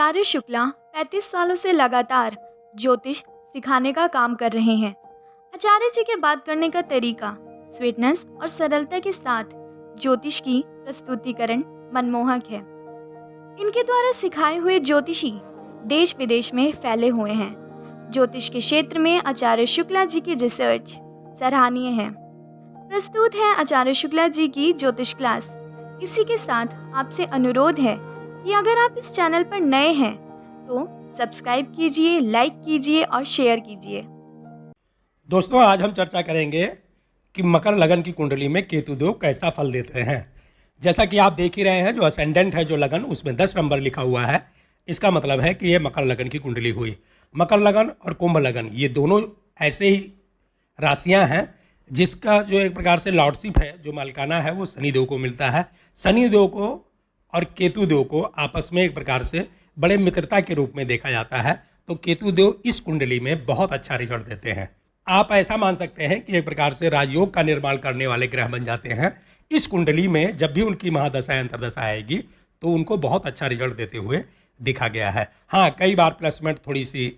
आचार्य शुक्ला 35 सालों से लगातार ज्योतिष सिखाने का काम कर रहे हैं। आचार्य जी के बात करने का तरीका स्वीटनेस और सरलता के साथ ज्योतिष की प्रस्तुतिकरण मनमोहक है। इनके द्वारा सिखाए हुए ज्योतिषी देश विदेश में फैले हुए हैं। ज्योतिष के क्षेत्र में आचार्य शुक्ला जी की रिसर्च सराहनीय है। प्रस्तुत है आचार्य शुक्ला जी की ज्योतिष क्लास। इसी के साथ आपसे अनुरोध है कि अगर आप इस चैनल पर नए हैं तो सब्सक्राइब कीजिए, लाइक कीजिए और शेयर कीजिए। दोस्तों, आज हम चर्चा करेंगे कि मकर लगन की कुंडली में केतु देव कैसा फल देते हैं। जैसा कि आप देख ही रहे हैं, जो असेंडेंट है जो लगन, उसमें 10 नंबर लिखा हुआ है। इसका मतलब है कि ये मकर लगन की कुंडली हुई। मकर लगन और कुंभ लगन ये दोनों ऐसे ही राशियां हैं जिसका जो एक प्रकार से लॉर्डशिप है, जो मालिकाना है, वो शनि देव को मिलता है। शनि देव को और केतु देव को आपस में एक प्रकार से बड़े मित्रता के रूप में देखा जाता है। तो केतु देव इस कुंडली में बहुत अच्छा रिजल्ट देते हैं। आप ऐसा मान सकते हैं कि एक प्रकार से राजयोग का निर्माण करने वाले ग्रह बन जाते हैं। इस कुंडली में जब भी उनकी महादशा अंतर्दशा आएगी तो उनको बहुत अच्छा रिजल्ट देते हुए दिखा गया है। हाँ, कई बार प्लेसमेंट थोड़ी सी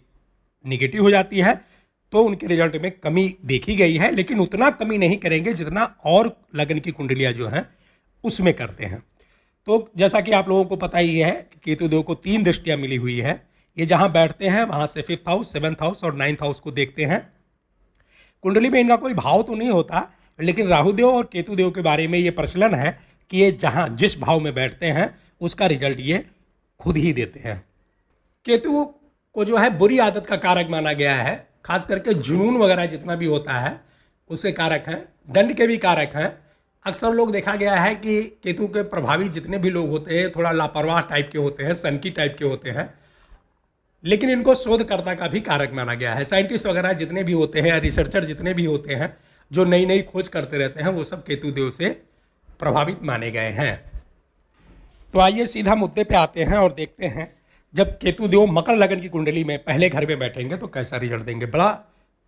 निगेटिव हो जाती है तो उनके रिजल्ट में कमी देखी गई है, लेकिन उतना कमी नहीं करेंगे जितना और लगन की कुंडलियाँ जो हैं उसमें करते हैं। तो जैसा कि आप लोगों को पता ही है कि केतु देव को 3 दृष्टियाँ मिली हुई है। ये जहाँ बैठते हैं वहाँ से 5th हाउस, 7th हाउस और 9th हाउस को देखते हैं। कुंडली में इनका कोई भाव तो नहीं होता, लेकिन राहुदेव और केतु देव के बारे में ये प्रचलन है कि ये जहाँ जिस भाव में बैठते हैं उसका रिजल्ट ये खुद ही देते हैं। केतु को जो है बुरी आदत का कारक माना गया है, खास करके जुनून वगैरह जितना भी होता है उसके कारक हैं, दंड के भी कारक हैं। अक्सर लोग देखा गया है कि केतु के प्रभावी जितने भी लोग होते हैं थोड़ा लापरवाह टाइप के होते हैं, सनकी टाइप के होते हैं, लेकिन इनको शोधकर्ता का भी कारक माना गया है। साइंटिस्ट वगैरह जितने भी होते हैं, रिसर्चर जितने भी होते हैं, जो नई नई खोज करते रहते हैं, वो सब केतु देव से प्रभावित माने गए हैं। तो आइए सीधा मुद्दे पे आते हैं और देखते हैं जब केतु देव मकर लगन की कुंडली में पहले घर में बैठेंगे तो कैसा रिजल्ट देंगे। बड़ा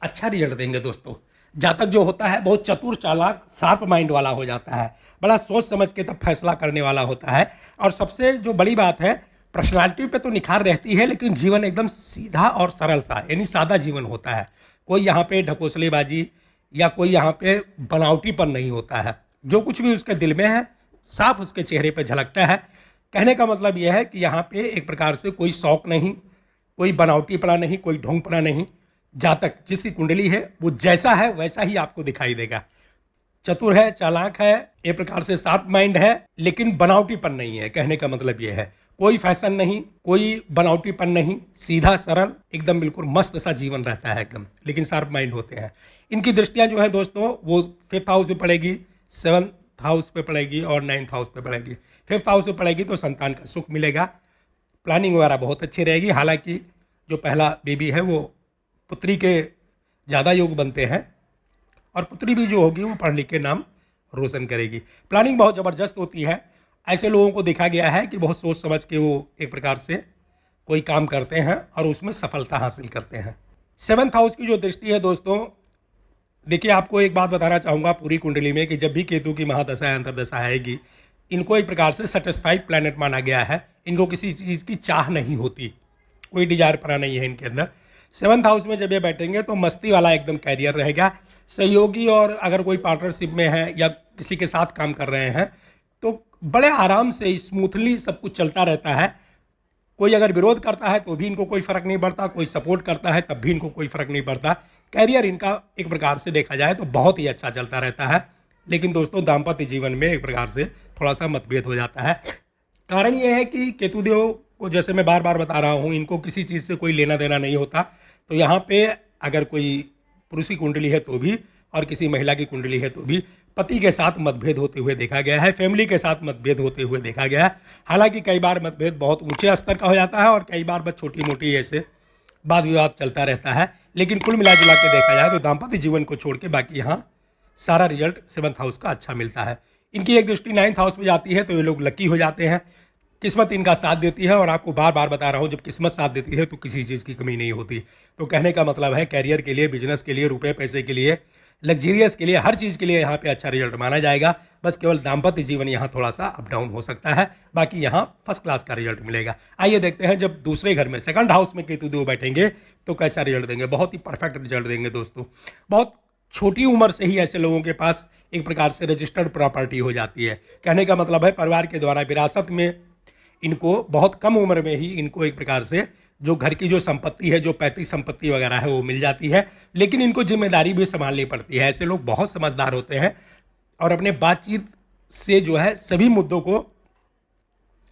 अच्छा रिजल्ट देंगे दोस्तों। जातक जो होता है बहुत चतुर, चालाक, शार्प माइंड वाला हो जाता है, बड़ा सोच समझ के तब फैसला करने वाला होता है। और सबसे जो बड़ी बात है, पर्सनालिटी पे तो निखार रहती है, लेकिन जीवन एकदम सीधा और सरल सा, यानी सादा जीवन होता है। कोई यहाँ पे ढकोसलेबाजी या कोई यहाँ पे बनावटीपन नहीं होता है। जो कुछ भी उसके दिल में है साफ उसके चेहरे पे झलकता है। कहने का मतलब यह है कि यहाँ पे एक प्रकार से कोई शौक नहीं, कोई बनावटीपना नहीं, कोई ढोंगपना नहीं। जातक जिसकी कुंडली है वो जैसा है वैसा ही आपको दिखाई देगा। चतुर है, चालाक है, एक प्रकार से शार्प माइंड है, लेकिन बनावटीपन नहीं है। कहने का मतलब ये है कोई फैशन नहीं, कोई बनावटीपन नहीं, सीधा सरल एकदम बिल्कुल मस्त सा जीवन रहता है एकदम, लेकिन शार्प माइंड होते हैं। इनकी दृष्टियाँ जो है दोस्तों वो 5th हाउस पे पड़ेगी, 7th हाउस पे पड़ेगी और 9th हाउस पे पड़ेगी। 5th हाउस पे पड़ेगी तो संतान का सुख मिलेगा, प्लानिंग वगैरह बहुत अच्छी रहेगी। हालांकि जो पहला बेबी है वो पुत्री के ज़्यादा योग बनते हैं और पुत्री भी जो होगी वो पढ़ लिख के नाम रोशन करेगी। प्लानिंग बहुत ज़बरदस्त होती है। ऐसे लोगों को देखा गया है कि बहुत सोच समझ के वो एक प्रकार से कोई काम करते हैं और उसमें सफलता हासिल करते हैं। 7th हाउस की जो दृष्टि है दोस्तों, देखिए आपको एक बात बताना चाहूँगा पूरी कुंडली में कि जब भी केतु की महादशा अंतर्दशा आएगी, इनको एक प्रकार से सेटिस्फाइड प्लैनेट माना गया है। इनको किसी चीज़ की चाह नहीं होती, कोई डिजायर पना नहीं है इनके अंदर। 7th हाउस में जब ये बैठेंगे तो मस्ती वाला एकदम कैरियर रहेगा। सहयोगी और अगर कोई पार्टनरशिप में है या किसी के साथ काम कर रहे हैं तो बड़े आराम से स्मूथली सब कुछ चलता रहता है। कोई अगर विरोध करता है तो भी इनको कोई फ़र्क नहीं पड़ता, कोई सपोर्ट करता है तब भी इनको कोई फ़र्क नहीं पड़ता। कैरियर इनका एक प्रकार से देखा जाए तो बहुत ही अच्छा चलता रहता है। लेकिन दोस्तों दाम्पत्य जीवन में एक प्रकार से थोड़ा सा मतभेद हो जाता है। कारण ये है कि केतु देव को, जैसे मैं बार बार बता रहा हूँ, इनको किसी चीज़ से कोई लेना देना नहीं होता। तो यहाँ पे अगर कोई पुरुष की कुंडली है तो भी और किसी महिला की कुंडली है तो भी पति के साथ मतभेद होते हुए देखा गया है, फैमिली के साथ मतभेद होते हुए देखा गया है। हालांकि कई बार मतभेद बहुत ऊंचे स्तर का हो जाता है और कई बार बस छोटी मोटी ऐसे वाद विवाद चलता रहता है। लेकिन कुल मिला जुला के देखा जाए तो दाम्पत्य जीवन को छोड़ के बाकी यहाँ सारा रिजल्ट 7th हाउस का अच्छा मिलता है। इनकी एक दृष्टि 9th हाउस में जाती है तो ये लोग लकी हो जाते हैं। किस्मत इनका साथ देती है और आपको बार बार बता रहा हूँ, जब किस्मत साथ देती है तो किसी चीज़ की कमी नहीं होती। तो कहने का मतलब है कैरियर के लिए, बिजनेस के लिए, रुपए पैसे के लिए लग्जीरियस के लिए, हर चीज़ के लिए यहाँ पे अच्छा रिजल्ट माना जाएगा। बस केवल दाम्पत्य जीवन यहाँ थोड़ा सा अप डाउन हो सकता है, बाकी यहाँ फर्स्ट क्लास का रिजल्ट मिलेगा। आइए देखते हैं जब दूसरे घर में सेकंड हाउस में केतु देव बैठेंगे तो कैसा रिजल्ट देंगे। बहुत ही परफेक्ट रिजल्ट देंगे दोस्तों। बहुत छोटी उम्र से ही ऐसे लोगों के पास एक प्रकार से रजिस्टर्ड प्रॉपर्टी हो जाती है। कहने का मतलब है परिवार के द्वारा विरासत में इनको बहुत कम उम्र में ही इनको एक प्रकार से जो घर की जो संपत्ति है, जो पैतृक संपत्ति वगैरह है वो मिल जाती है, लेकिन इनको जिम्मेदारी भी संभालनी पड़ती है। ऐसे लोग बहुत समझदार होते हैं और अपने बातचीत से जो है सभी मुद्दों को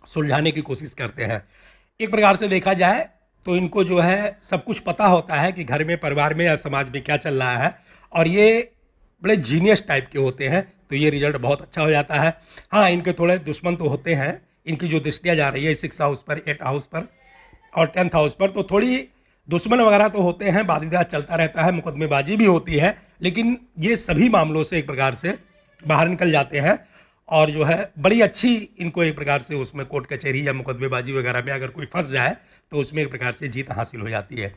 सुलझाने की कोशिश करते हैं। एक प्रकार से देखा जाए तो इनको जो है सब कुछ पता होता है कि घर में, परिवार में या समाज में क्या चल रहा है, और ये बड़े जीनियस टाइप के होते हैं, तो ये रिजल्ट बहुत अच्छा हो जाता है। हाँ, इनके थोड़े दुश्मन तो होते हैं। इनकी जो दृष्टियाँ जा रही है 6 हाउस पर, 8 हाउस पर और 10th हाउस पर, तो थोड़ी दुश्मन वगैरह तो होते हैं, वाद विवाद चलता रहता है, मुकदमेबाजी भी होती है, लेकिन ये सभी मामलों से एक प्रकार से बाहर निकल जाते हैं और जो है बड़ी अच्छी इनको एक प्रकार से उसमें कोर्ट कचहरी या मुकदमेबाजी वगैरह में अगर कोई फंस जाए तो उसमें एक प्रकार से जीत हासिल हो जाती है।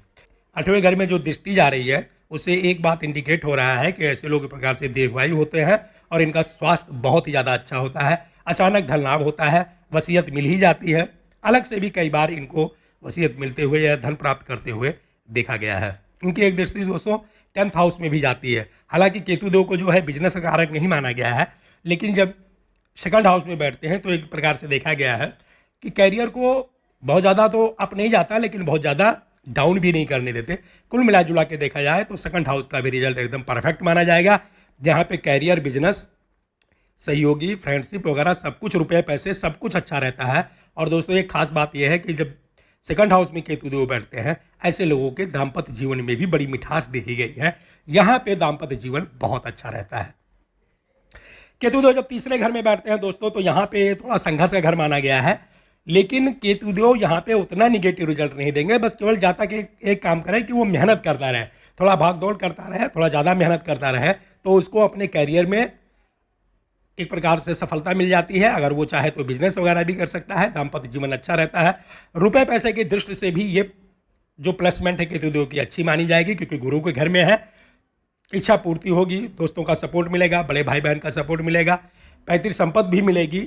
8वें घर में जो दृष्टि जा रही है उससे एक बात इंडिकेट हो रहा है कि ऐसे लोग एक प्रकार से दीर्घायु होते हैं और इनका स्वास्थ्य बहुत ही ज़्यादा अच्छा होता है। अचानक धन लाभ होता है, वसीयत मिल ही जाती है। अलग से भी कई बार इनको वसीयत मिलते हुए या धन प्राप्त करते हुए देखा गया है। इनकी एक दृष्टि दोस्तों 10th हाउस में भी जाती है। हालांकि केतु देव को जो है बिजनेस का कारक नहीं माना गया है, लेकिन जब सेकंड हाउस में बैठते हैं तो एक प्रकार से देखा गया है कि कैरियर को बहुत ज़्यादा तो अप नहीं जाता, लेकिन बहुत ज़्यादा डाउन भी नहीं करने देते। कुल मिला जुला के देखा जाए तो सेकंड हाउस का भी रिजल्ट एकदम परफेक्ट माना जाएगा, जहाँ पे कैरियर, बिजनेस, सहयोगी, फ्रेंडशिप वगैरह सब कुछ, रुपए पैसे सब कुछ अच्छा रहता है। और दोस्तों एक खास बात यह है कि जब सेकंड हाउस में केतु देव बैठते हैं, ऐसे लोगों के दाम्पत्य जीवन में भी बड़ी मिठास देखी गई है। यहाँ पे दाम्पत्य जीवन बहुत अच्छा रहता है। केतु देव जब तीसरे घर में बैठते हैं दोस्तों तो यहाँ पे थोड़ा संघर्ष का घर माना गया है, लेकिन केतु देव यहाँ पे उतना निगेटिव रिजल्ट नहीं देंगे। बस केवल जातक एक काम करे कि वो मेहनत करता रहे, थोड़ा भाग दौड़ करता रहे, थोड़ा ज़्यादा मेहनत करता रहे, तो उसको अपने कैरियर में एक प्रकार से सफलता मिल जाती है। अगर वो चाहे तो बिजनेस वगैरह भी कर सकता है, दाम्पत्य जीवन अच्छा रहता है। रुपए पैसे की दृष्टि से भी ये जो प्लेसमेंट है केतु देव की अच्छी मानी जाएगी, क्योंकि गुरु के घर में है। इच्छा पूर्ति होगी, दोस्तों का सपोर्ट मिलेगा, बड़े भाई बहन का सपोर्ट मिलेगा, पैतृक संपत्ति भी मिलेगी,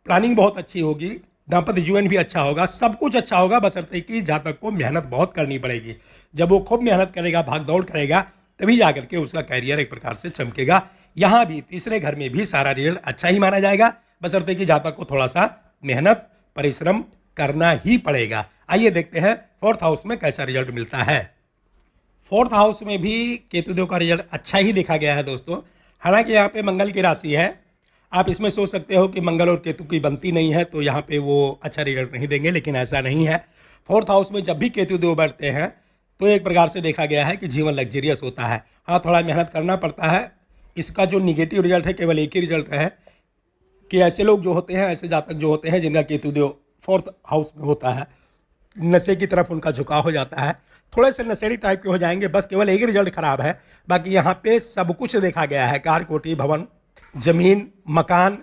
प्लानिंग बहुत अच्छी होगी, दाम्पत्य जीवन भी अच्छा होगा, सब कुछ अच्छा होगा, बशर्ते कि जातक को मेहनत बहुत करनी पड़ेगी। जब वो खूब मेहनत करेगा, भाग दौड़ करेगा, तभी जाकर के उसका कैरियर एक प्रकार से चमकेगा। यहाँ भी तीसरे घर में भी सारा रिजल्ट अच्छा ही माना जाएगा, बशर्ते कि जातक को थोड़ा सा मेहनत, परिश्रम करना ही पड़ेगा। आइए देखते हैं 4th हाउस में कैसा रिजल्ट मिलता है। 4th हाउस में भी केतुदेव का रिजल्ट अच्छा ही देखा गया है दोस्तों। हालांकि यहाँ पे मंगल की राशि है, आप इसमें सोच सकते हो कि मंगल और केतु की बनती नहीं है तो यहाँ पे वो अच्छा रिजल्ट नहीं देंगे, लेकिन ऐसा नहीं है। 4th हाउस में जब भी केतुदेव बैठते हैं तो एक प्रकार से देखा गया है कि जीवन लग्जरियस होता है। हाँ, थोड़ा मेहनत करना पड़ता है। इसका जो निगेटिव रिजल्ट है केवल एक ही रिजल्ट है कि ऐसे लोग जो होते हैं, ऐसे जातक जो होते हैं जिनका केतुदेव 4th हाउस में होता है, नशे की तरफ उनका झुकाव हो जाता है, थोड़े से नशेड़ी टाइप के हो जाएंगे। बस केवल एक ही रिजल्ट खराब है, बाकी यहाँ पे सब कुछ देखा गया है। कार, कोठी, भवन, जमीन, मकान,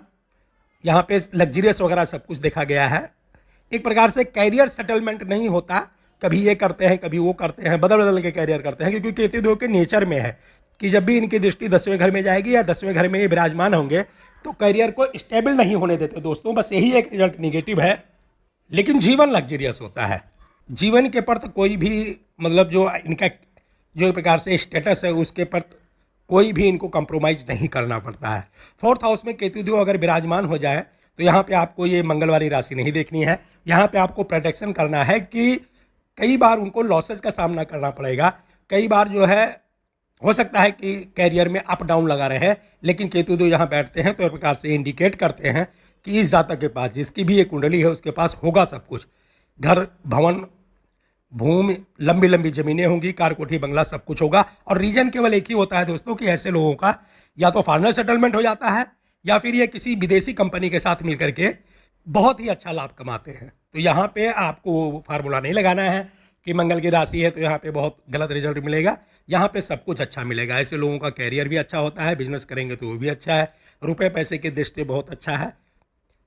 यहाँ पे लग्जरियस वगैरह सब कुछ देखा गया है। एक प्रकार से कैरियर सेटलमेंट नहीं होता, कभी ये करते हैं कभी वो करते हैं, बदल बदल के कैरियर करते हैं, क्योंकि केतुदेव के नेचर में है कि जब भी इनकी दृष्टि 10वें घर में जाएगी या 10वें घर में ये विराजमान होंगे तो करियर को स्टेबल नहीं होने देते दोस्तों। बस यही एक रिजल्ट निगेटिव है, लेकिन जीवन लग्जरियस होता है। जीवन के प्रति कोई भी मतलब जो इनका जो एक प्रकार से स्टेटस है उसके प्रति कोई भी इनको कंप्रोमाइज़ नहीं करना पड़ता है। 4th हाउस में केतुदेव अगर विराजमान हो जाए तो यहाँ पे आपको ये मंगल वाली राशि नहीं देखनी है। यहाँ पे आपको प्रोटेक्शन करना है कि कई बार उनको लॉसेज का सामना करना पड़ेगा। कई बार जो है हो सकता है कि कैरियर में अप डाउन लगा रहे, लेकिन केतुदेव यहाँ बैठते हैं तो एक प्रकार से इंडिकेट करते हैं कि इस जातक के पास, जिसकी भी ये कुंडली है, उसके पास होगा सब कुछ। घर, भवन, भूमि, लंबी लंबी ज़मीनें होंगी, कार, कोठी, बंगला सब कुछ होगा। और रीजन केवल एक ही होता है दोस्तों कि ऐसे लोगों का या तो फॉरेनर सेटलमेंट हो जाता है या फिर ये किसी विदेशी कंपनी के साथ मिलकर के बहुत ही अच्छा लाभ कमाते हैं। तो यहाँ पे आपको फार्मूला नहीं लगाना है कि मंगल की राशि है तो यहाँ पे बहुत गलत रिजल्ट मिलेगा। यहाँ पे सब कुछ अच्छा मिलेगा। ऐसे लोगों का कैरियर भी अच्छा होता है, बिजनेस करेंगे तो वो भी अच्छा है, रुपए पैसे की दृष्टि बहुत अच्छा है,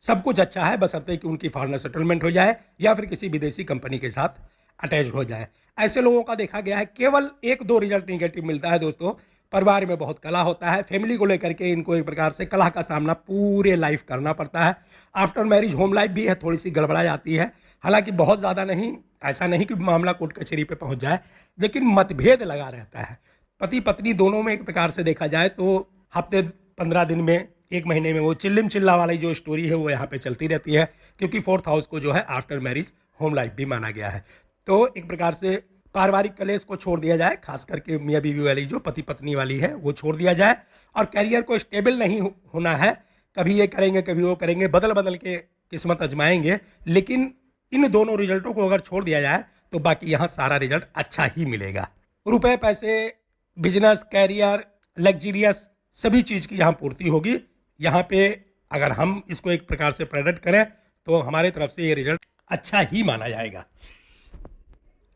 सब कुछ अच्छा है, बशर्ते कि उनकी फॉरेनर सेटलमेंट हो जाए या फिर किसी विदेशी कंपनी के साथ अटैच हो जाए। ऐसे लोगों का देखा गया है केवल 1-2 रिजल्ट निगेटिव मिलता है दोस्तों, परिवार में बहुत कलह होता है, फैमिली को लेकर के इनको एक प्रकार से कलह का सामना पूरे लाइफ करना पड़ता है। आफ्टर मैरिज होम लाइफ भी है थोड़ी सी गड़बड़ा जाती है, हालांकि बहुत ज़्यादा नहीं, ऐसा नहीं कि मामला कोर्ट कचहरी पे पहुंच जाए, लेकिन मतभेद लगा रहता है। पति पत्नी दोनों में एक प्रकार से देखा जाए तो हफ्ते 15 दिन में, एक महीने में वो चिल्लिम चिल्ला वाली जो स्टोरी है वो यहाँ पे चलती रहती है, क्योंकि फोर्थ हाउस को जो है आफ्टर मैरिज होम लाइफ भी माना गया है। तो एक प्रकार से पारिवारिक कलेश को छोड़ दिया जाए, खास करके मियाँ बीवी वाली जो पति पत्नी वाली है वो छोड़ दिया जाए, और कैरियर को स्टेबल नहीं होना है, कभी ये करेंगे कभी वो करेंगे, बदल बदल के किस्मत आजमाएंगे, लेकिन इन दोनों रिजल्टों को अगर छोड़ दिया जाए तो बाकी यहाँ सारा रिजल्ट अच्छा ही मिलेगा। रुपए पैसे, बिजनेस, कैरियर, लग्जरियस, सभी चीज़ की यहाँ पूर्ति होगी। यहाँ पे अगर हम इसको एक प्रकार से प्रेडिक्ट करें तो हमारे तरफ से ये रिजल्ट अच्छा ही माना जाएगा।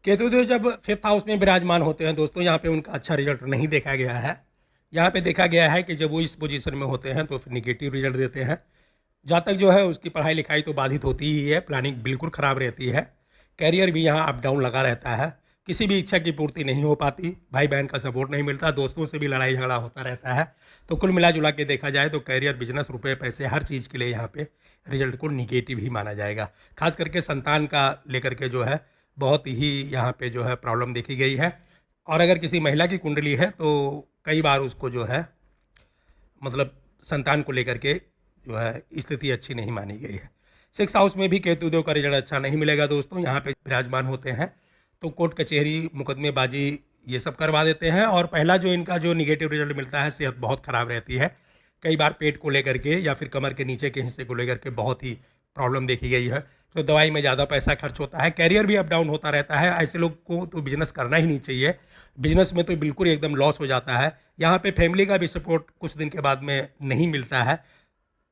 केतुदेव जब 5th हाउस में विराजमान होते हैं दोस्तों, यहाँ पे उनका अच्छा रिजल्ट नहीं देखा गया है। यहाँ पे देखा गया है कि जब वो इस पोजीशन में होते हैं तो फिर निगेटिव रिजल्ट देते हैं। जातक जो है उसकी पढ़ाई लिखाई तो बाधित होती ही है, प्लानिंग बिल्कुल ख़राब रहती है, कैरियर भी यहाँ अप डाउन लगा रहता है, किसी भी इच्छा की पूर्ति नहीं हो पाती, भाई बहन का सपोर्ट नहीं मिलता, दोस्तों से भी लड़ाई झगड़ा होता रहता है। तो कुल मिला जुला के देखा जाए तो कैरियर, बिजनेस, रुपए पैसे, हर चीज़ के लिए यहाँ पे रिजल्ट को निगेटिव ही माना जाएगा। खास करके संतान का लेकर के जो है बहुत ही यहाँ पे जो है प्रॉब्लम देखी गई है। और अगर किसी महिला की कुंडली है तो कई बार उसको जो है मतलब संतान को लेकर के जो है स्थिति अच्छी नहीं मानी गई है। 6th हाउस में भी केतुदेव का रिजल्ट अच्छा नहीं मिलेगा दोस्तों, यहाँ पे विराजमान होते हैं तो कोर्ट कचहरी, मुकदमेबाजी ये सब करवा देते हैं। और पहला जो इनका जो निगेटिव रिजल्ट मिलता है, सेहत बहुत ख़राब रहती है, कई बार पेट को लेकर के या फिर कमर के नीचे के हिस्से को लेकर के बहुत ही प्रॉब्लम देखी गई है। तो दवाई में ज़्यादा पैसा खर्च होता है, कैरियर भी अप डाउन होता रहता है। ऐसे लोग को तो बिजनेस करना ही नहीं चाहिए, बिजनेस में तो बिल्कुल एकदम लॉस हो जाता है। यहाँ पे फैमिली का भी सपोर्ट कुछ दिन के बाद में नहीं मिलता है।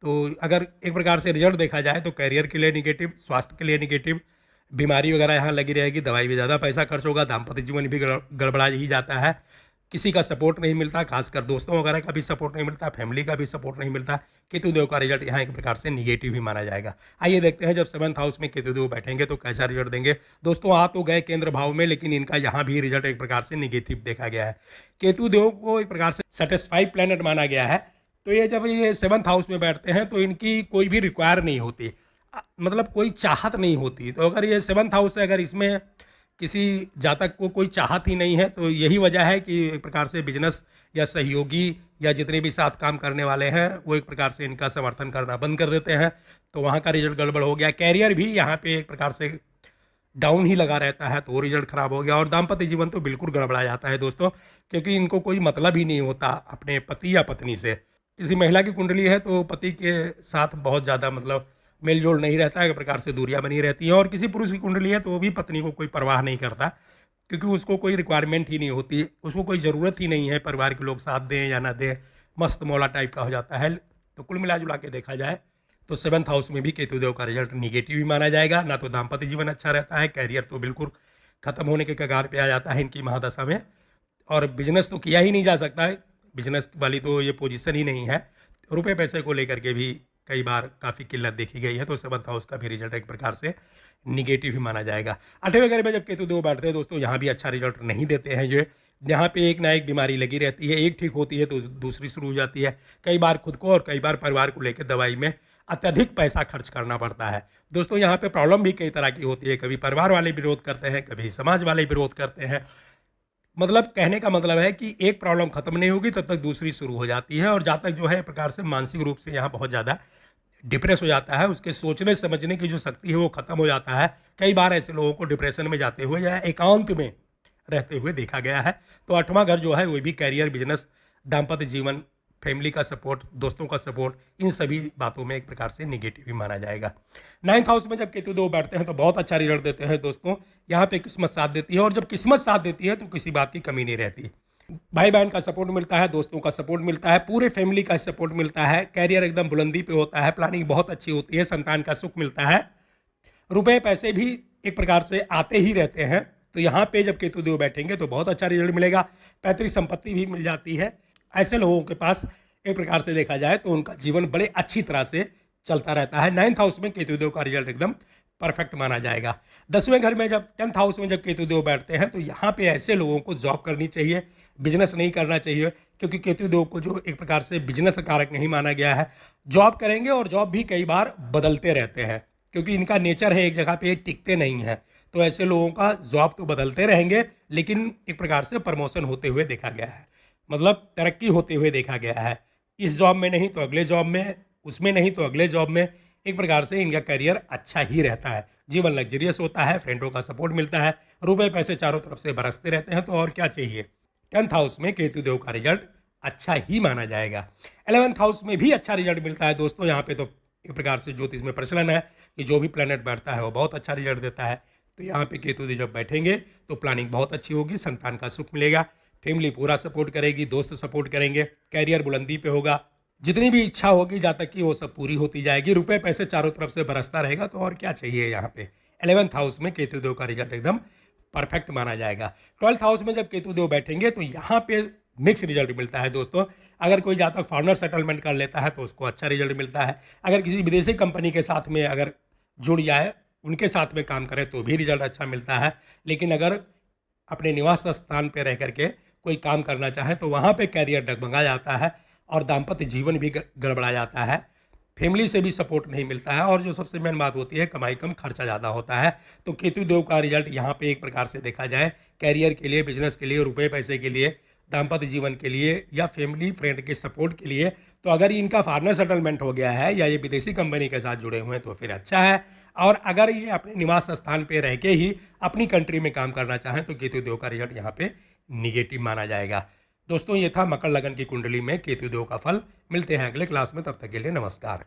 तो अगर एक प्रकार से रिजल्ट देखा जाए तो कैरियर के लिए निगेटिव, स्वास्थ्य के लिए निगेटिव, बीमारी वगैरह यहाँ लगी रहेगी, दवाई में ज़्यादा पैसा खर्च होगा, दाम्पत्य जीवन भी गड़बड़ा ही जाता है, किसी का सपोर्ट नहीं मिलता, खासकर दोस्तों वगैरह का भी सपोर्ट नहीं मिलता, फैमिली का भी सपोर्ट नहीं मिलता। केतुदेव का रिजल्ट यहाँ एक प्रकार से निगेटिव ही माना जाएगा। आइए देखते हैं जब 7th हाउस में केतुदेव बैठेंगे तो कैसा रिजल्ट देंगे। दोस्तों आ तो गए केंद्र भाव में, लेकिन इनका यहाँ भी रिजल्ट एक प्रकार से निगेटिव देखा गया है। केतुदेव को एक प्रकार से सेटिस्फाइड प्लैनेट माना गया है, तो ये जब ये 7th हाउस में बैठते हैं तो इनकी कोई भी रिक्वायर नहीं होती, मतलब कोई चाहत नहीं होती। तो अगर ये 7th हाउस है, अगर इसमें किसी जातक को कोई चाहत ही नहीं है तो यही वजह है कि एक प्रकार से बिजनेस या सहयोगी या जितने भी साथ काम करने वाले हैं वो एक प्रकार से इनका समर्थन करना बंद कर देते हैं, तो वहाँ का रिजल्ट गड़बड़ हो गया। कैरियर भी यहाँ पे एक प्रकार से डाउन ही लगा रहता है, तो वो रिजल्ट खराब हो गया। और दाम्पत्य जीवन तो बिल्कुल गड़बड़ा जाता है दोस्तों, क्योंकि इनको कोई मतलब ही नहीं होता अपने पति या पत्नी से। किसी महिला की कुंडली है तो पति के साथ बहुत ज़्यादा मतलब मेल जोल नहीं रहता है, एक प्रकार से दूरियां बनी रहती हैं। और किसी पुरुष की कुंडली है तो वो भी पत्नी को कोई परवाह नहीं करता, क्योंकि उसको कोई रिक्वायरमेंट ही नहीं होती, उसको कोई ज़रूरत ही नहीं है परिवार के लोग साथ दें या ना दें, मस्त मौला टाइप का हो जाता है। तो कुल मिला जुला के देखा जाए तो 7th हाउस में भी केतुदेव का रिजल्ट निगेटिव ही माना जाएगा। ना तो दाम्पत्य जीवन अच्छा रहता है, कैरियर तो बिल्कुल ख़त्म होने के कगार पे आ जाता है इनकी महादशा में, और बिजनेस तो किया ही नहीं जा सकता है, बिजनेस वाली तो ये पोजीशन ही नहीं है। रुपए पैसे को लेकर के भी कई बार काफ़ी किल्लत देखी गई है, तो 7th हाउस का भी रिजल्ट एक प्रकार से निगेटिव ही माना जाएगा। 8वें घर में जब केतुदेव बैठते हैं दोस्तों, यहाँ भी अच्छा रिजल्ट नहीं देते हैं। ये यहाँ पे एक ना एक बीमारी लगी रहती है, एक ठीक होती है तो दूसरी शुरू हो जाती है, कई बार खुद को और कई बार परिवार को लेकर दवाई में अत्यधिक पैसा खर्च करना पड़ता है। दोस्तों यहाँ पे प्रॉब्लम भी कई तरह की होती है, कभी परिवार वाले विरोध करते हैं, कभी समाज वाले विरोध करते हैं। मतलब कहने का मतलब है कि एक प्रॉब्लम खत्म नहीं होगी तब तक दूसरी शुरू हो जाती है, और जातक जो है एक प्रकार से मानसिक रूप से यहाँ बहुत ज़्यादा डिप्रेस हो जाता है, उसके सोचने समझने की जो शक्ति है वो खत्म हो जाता है। कई बार ऐसे लोगों को डिप्रेशन में जाते हुए या एकांत में रहते हुए देखा गया है। तो 8वां घर जो है वो भी कैरियर, बिजनेस, दाम्पत्य जीवन, फैमिली का सपोर्ट, दोस्तों का सपोर्ट, इन सभी बातों में एक प्रकार से निगेटिव ही माना जाएगा। 9th हाउस में जब केतुदेव बैठते हैं तो बहुत अच्छा रिजल्ट देते हैं दोस्तों, यहाँ पे किस्मत साथ देती है, और जब किस्मत साथ देती है तो किसी बात की कमी नहीं रहती। भाई बहन का सपोर्ट मिलता है, दोस्तों का सपोर्ट मिलता है, पूरे फैमिली का सपोर्ट मिलता है, कैरियर एकदम बुलंदी पे होता है, प्लानिंग बहुत अच्छी होती है, संतान का सुख मिलता है, रुपए पैसे भी एक प्रकार से आते ही रहते हैं। तो यहाँ पे जब केतुदेव बैठेंगे तो बहुत अच्छा रिजल्ट मिलेगा, पैतृक संपत्ति भी मिल जाती है। ऐसे लोगों के पास एक प्रकार से देखा जाए तो उनका जीवन बड़े अच्छी तरह से चलता रहता है। 9th हाउस में केतुदेव का रिजल्ट एकदम परफेक्ट माना जाएगा। 10वें घर में जब 10th हाउस में जब केतु देव बैठते हैं तो यहाँ पे ऐसे लोगों को जॉब करनी चाहिए, बिजनेस नहीं करना चाहिए, क्योंकि केतु देव को जो एक प्रकार से बिजनेस का कारक नहीं माना गया है। जॉब करेंगे और जॉब भी कई बार बदलते रहते हैं, क्योंकि इनका नेचर है एक जगह पे टिकते नहीं हैं। तो ऐसे लोगों का जॉब तो बदलते रहेंगे, लेकिन एक प्रकार से प्रमोशन होते हुए देखा गया है, मतलब तरक्की होते हुए देखा गया है। इस जॉब में नहीं तो अगले जॉब में, उसमें नहीं तो अगले जॉब में। एक प्रकार से इनका करियर अच्छा ही रहता है, जीवन लग्जरियस होता है, फ्रेंडों का सपोर्ट मिलता है, रुपए पैसे चारों तरफ से बरसते रहते हैं, तो और क्या चाहिए। 10th हाउस में केतु देव का रिजल्ट अच्छा ही माना जाएगा। 11th हाउस में भी अच्छा रिजल्ट मिलता है दोस्तों। यहाँ पे तो एक प्रकार से ज्योतिष में प्रचलन है कि जो भी प्लेनेट बैठता है वो बहुत अच्छा रिजल्ट देता है। तो यहाँ पे केतु देव जब बैठेंगे तो प्लानिंग बहुत अच्छी होगी, संतान का सुख मिलेगा, फैमिली पूरा सपोर्ट करेगी, दोस्त सपोर्ट करेंगे, कैरियर बुलंदी पे होगा, जितनी भी इच्छा होगी जहाँ तक कि वो सब पूरी होती जाएगी, रुपए पैसे चारों तरफ से बरसता रहेगा, तो और क्या चाहिए। यहाँ पे 11th हाउस में केतु देव का रिजल्ट एकदम परफेक्ट माना जाएगा। 12th हाउस में जब केतु देव बैठेंगे तो यहाँ पे मिक्स रिजल्ट मिलता है दोस्तों। अगर कोई जातक फॉरेनर सेटलमेंट कर लेता है तो उसको अच्छा रिजल्ट मिलता है। अगर किसी विदेशी कंपनी के साथ में अगर जुड़ जाए, उनके साथ में काम करे तो भी रिजल्ट अच्छा मिलता है। लेकिन अगर अपने निवास स्थान पर रह करके कोई काम करना चाहे तो वहाँ पे कैरियर डगमगा जाता है और दाम्पत्य जीवन भी गड़बड़ा जाता है, फैमिली से भी सपोर्ट नहीं मिलता है, और जो सबसे मेन बात होती है कमाई कम खर्चा ज़्यादा होता है। तो केतु देव का रिजल्ट यहाँ पे एक प्रकार से देखा जाए कैरियर के लिए, बिजनेस के लिए, रुपए पैसे के लिए, दाम्पत्य जीवन के लिए या फैमिली फ्रेंड के सपोर्ट के लिए, तो अगर इनका फॉरेनर सेटलमेंट हो गया है या ये विदेशी कंपनी के साथ जुड़े हुए हैं तो फिर अच्छा है। और अगर ये अपने निवास स्थान पे रह के ही अपनी कंट्री में काम करना चाहें तो केतु देव का रिजल्ट यहाँ पे निगेटिव माना जाएगा। दोस्तों ये था मकर लगन की कुंडली में केतु देव का फल। मिलते हैं अगले क्लास में, तब तक के लिए नमस्कार।